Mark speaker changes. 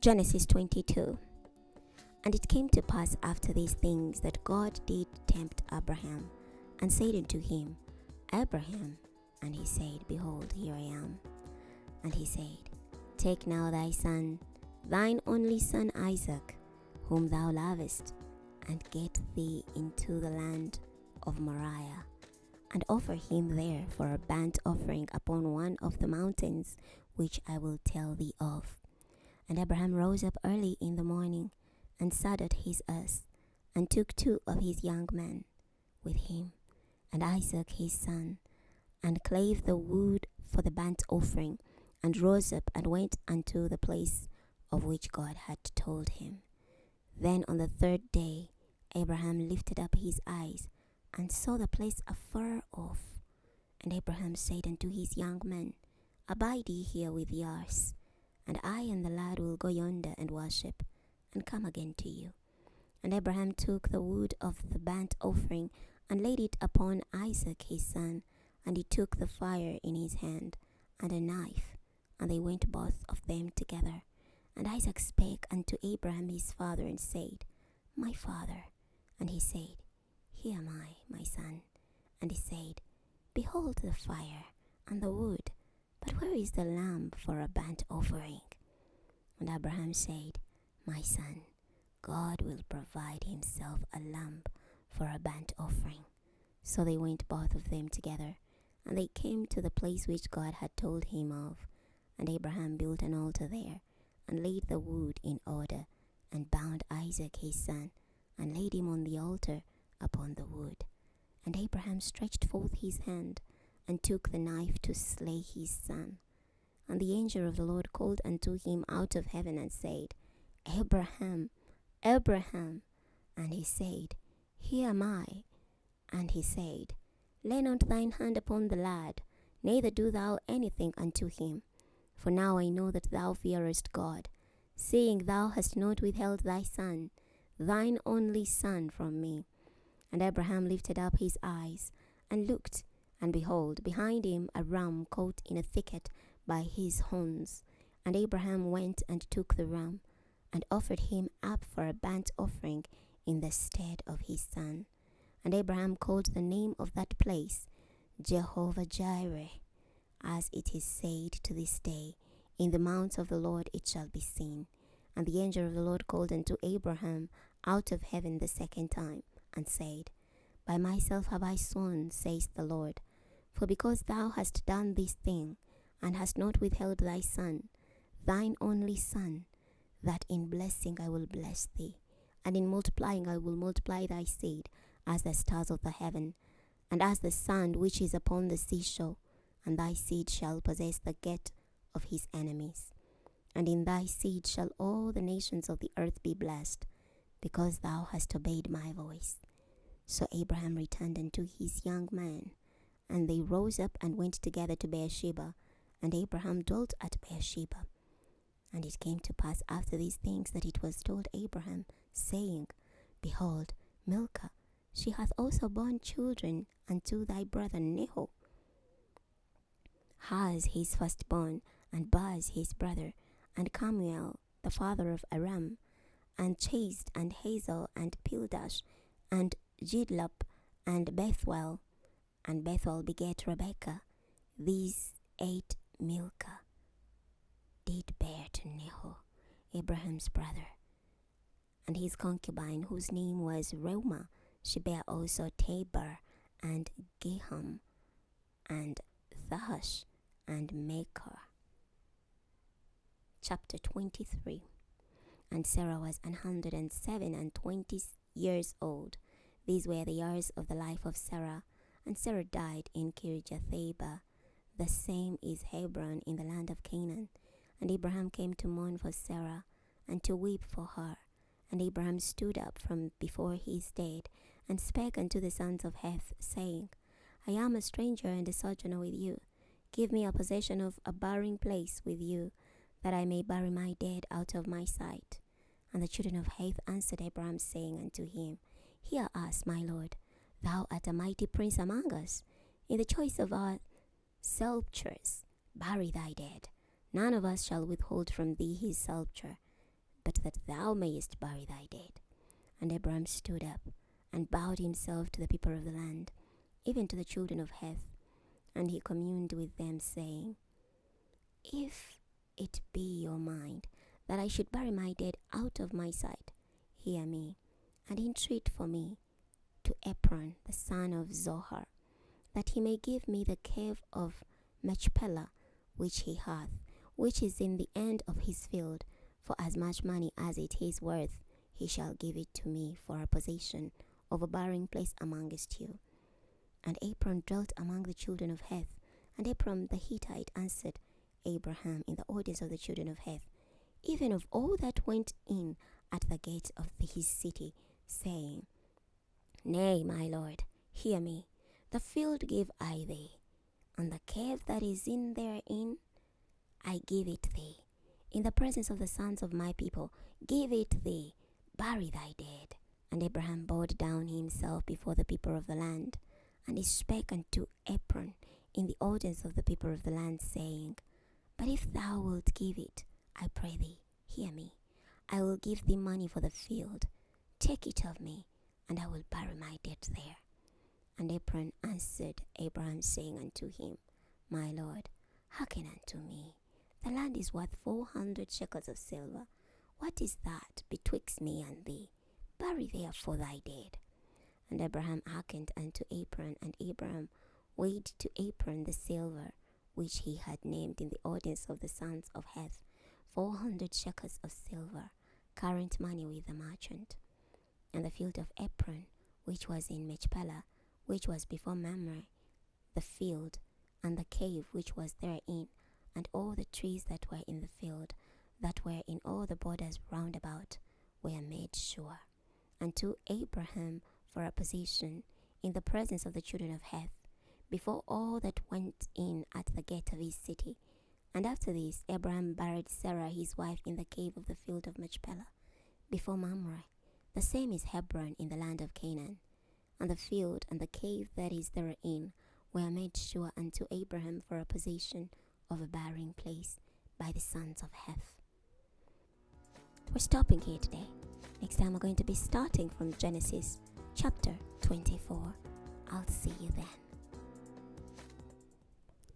Speaker 1: Genesis 22. And it came to pass after these things that God did tempt Abraham, and said unto him, Abraham. And he said, Behold, here I am. And he said, Take now thy son, thine only son Isaac, whom thou lovest, and get thee into the land of Moriah, and offer him there for a burnt offering upon one of the mountains which I will tell thee of. And Abraham rose up early in the morning, and saddled his ass, and took 2 of his young men with him, and Isaac his son, and clave the wood for the burnt offering, and rose up and went unto the place of which God had told him. Then on the 3rd day Abraham lifted up his eyes, and saw the place afar off. And Abraham said unto his young men, Abide ye here with yours, and I and the lad will go yonder and worship, and come again to you. And Abraham took the wood of the burnt offering, and laid it upon Isaac his son, and he took the fire in his hand, and a knife, and they went both of them together. And Isaac spake unto Abraham his father, and said, My father. And he said, Here am I, my son. And he said, Behold the fire and the wood, but where is the lamb for a burnt offering? And Abraham said, My son, God will provide himself a lamb for a burnt offering. So they went both of them together, and they came to the place which God had told him of. And Abraham built an altar there, and laid the wood in order, and bound Isaac his son, and laid him on the altar upon the wood. And Abraham stretched forth his hand, and took the knife to slay his son. And the angel of the Lord called unto him out of heaven, and said, Abraham, Abraham. And he said, Here am I. And he said, Lay not thine hand upon the lad, neither do thou anything unto him. For now I know that thou fearest God, seeing thou hast not withheld thy son, thine only son, from me. And Abraham lifted up his eyes, and looked, and behold, behind him a ram caught in a thicket by his horns. And Abraham went and took the ram, and offered him up for a burnt offering in the stead of his son. And Abraham called the name of that place Jehovah-Jireh, as it is said to this day, In the mount of the Lord it shall be seen. And the angel of the Lord called unto Abraham out of heaven the 2nd time, and said, By myself have I sworn, says the Lord, for because thou hast done this thing, and hast not withheld thy son, thine only son, that in blessing I will bless thee, and in multiplying I will multiply thy seed as the stars of the heaven, and as the sand which is upon the seashore, and thy seed shall possess the gate of his enemies. And in thy seed shall all the nations of the earth be blessed, because thou hast obeyed my voice. So Abraham returned unto his young man, and they rose up and went together to Beersheba, and Abraham dwelt at Beersheba. And it came to pass after these things that it was told Abraham, saying, Behold, Milcah, she hath also borne children unto thy brother Nahor. Haz his firstborn, and Buz his brother, and Kemuel the father of Aram, and Chazed, and Hazel, and Pildash, and Jidlap, and Bethuel. And Bethuel begat Rebekah. These 8 Milcah did bear to Nahor, Abraham's brother. And his concubine, whose name was Reumah, she bare also Tabor, and Giham, and Thash, and Makar. Chapter 23. And Sarah was 127 years old. These were the years of the life of Sarah. And Sarah died in Kirjatharba. The same is Hebron in the land of Canaan. And Abraham came to mourn for Sarah, and to weep for her. And Abraham stood up from before his dead, and spake unto the sons of Heth, saying, I am a stranger and a sojourner with you. Give me a possession of a burying place with you, that I may bury my dead out of my sight. And the children of Heth answered Abraham, saying unto him, Hear us, my lord, thou art a mighty prince among us. In the choice of our sepulchres bury thy dead. None of us shall withhold from thee his sepulchre. but that thou mayest bury thy dead. And Abraham stood up and bowed himself to the people of the land, even to the children of Heth. And he communed with them, saying, If it be your mind that I should bury my dead out of my sight, hear me, and entreat for me to Hebron the son of Zohar, that he may give me the cave of Machpelah, which he hath, which is in the end of his field. For as much money as it is worth, he shall give it to me for a possession of a burying place amongst you. And Abram dwelt among the children of Heth. And Abram the Hittite answered Abraham in the audience of the children of Heth, even of all that went in at the gates of his city, saying, Nay, my lord, hear me. The field give I thee, and the cave that is in therein I give it thee. In the presence of the sons of my people give it thee. Bury thy dead. And Abraham bowed down himself before the people of the land. And he spake unto Abram in the audience of the people of the land, saying, But if thou wilt give it, I pray thee, hear me. I will give thee money for the field. Take it of me, and I will bury my dead there. And Abram answered Abraham, saying unto him, My lord, hearken unto me. The land is worth 400 shekels of silver. What is that betwixt me and thee? Bury therefore thy dead. And Abraham hearkened unto Abram, and Abraham weighed to Abram the silver, which he had named in the audience of the sons of Heth, 400 shekels of silver, current money with the merchant. And the field of Abram, which was in Machpelah, which was before Mamre, the field, and the cave which was therein, and all the trees that were in the field, that were in all the borders round about, were made sure unto Abraham for a possession in the presence of the children of Heth, before all that went in at the gate of his city. And after this, Abraham buried Sarah his wife in the cave of the field of Machpelah, before Mamre. The same is Hebron in the land of Canaan. And the field and the cave that is therein were made sure unto Abraham for a possession of a burying place by the sons of Heth. We're stopping here today. Next time we're going to be starting from Genesis chapter 24. I'll see you then.